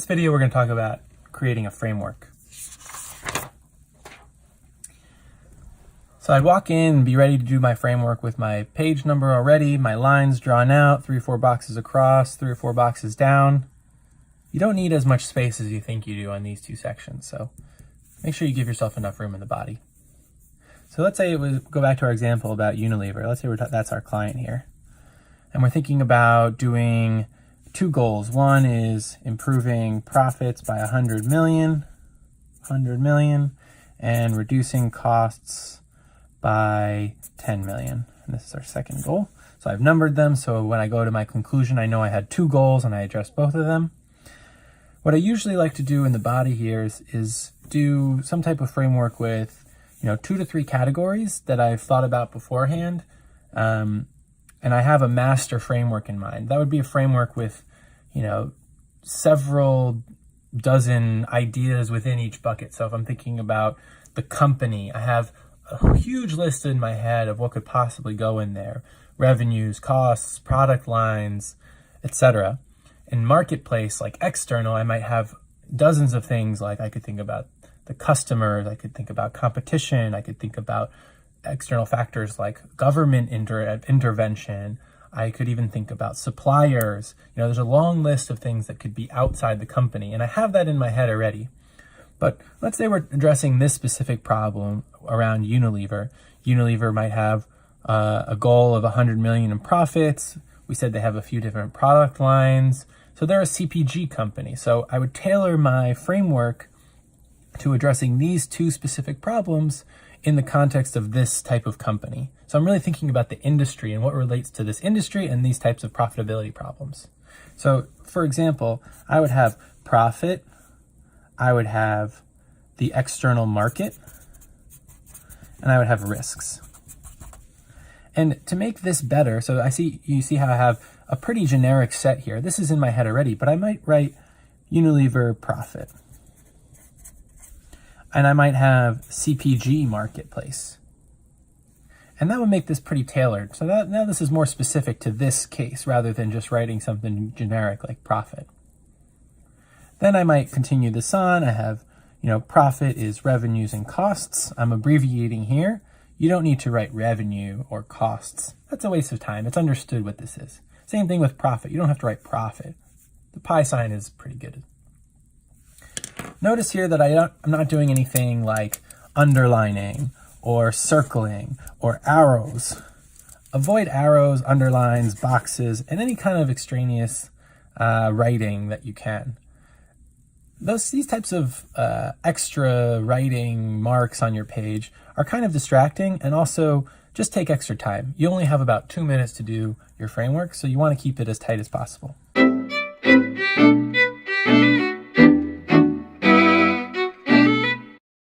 this video, we're going to talk about creating a framework. So I'd walk in and be ready to do my framework with my page number already, my lines drawn out, 3 or 4 boxes across, 3 or 4 boxes down. You don't need as much space as you think you do on these two sections, so make sure you give yourself enough room in the body. So let's say go back to our example about Unilever. Let's say that's our client here. And we're thinking about doing 2 goals. One is improving profits by 100 million, and reducing costs by 10 million. And this is our second goal. So I've numbered them, so when I go to my conclusion, I know I had 2 goals and I addressed both of them. What I usually like to do in the body here is do some type of framework with 2 to 3 categories that I've thought about beforehand. And I have a master framework in mind. That would be a framework with, several dozen ideas within each bucket. So if I'm thinking about the company, I have a huge list in my head of what could possibly go in there. Revenues, costs, product lines, etc. In marketplace, like external, I might have dozens of things. Like I could think about the customers, I could think about competition, I could think about external factors like government intervention. I could even think about suppliers. There's a long list of things that could be outside the company, and I have that in my head already. But let's say we're addressing this specific problem around Unilever. Unilever might have a goal of 100 million in profits. We said they have a few different product lines. So they're a CPG company. So I would tailor my framework to addressing these 2 specific problems in the context of this type of company. So I'm really thinking about the industry and what relates to this industry and these types of profitability problems. So for example, I would have profit, I would have the external market, and I would have risks. And to make this better, so you see how I have a pretty generic set here. This is in my head already, but I might write Unilever profit. And I might have CPG marketplace. And that would make this pretty tailored. So now this is more specific to this case rather than just writing something generic like profit. Then I might continue this on. I have, profit is revenues and costs. I'm abbreviating here. You don't need to write revenue or costs. That's a waste of time. It's understood what this is. Same thing with profit. You don't have to write profit. The pi sign is pretty good. Notice here that I'm not doing anything like underlining or circling or arrows. Avoid arrows, underlines, boxes, and any kind of extraneous writing that you can. These types of extra writing marks on your page are kind of distracting and also just take extra time. You only have about 2 minutes to do your framework, so you want to keep it as tight as possible.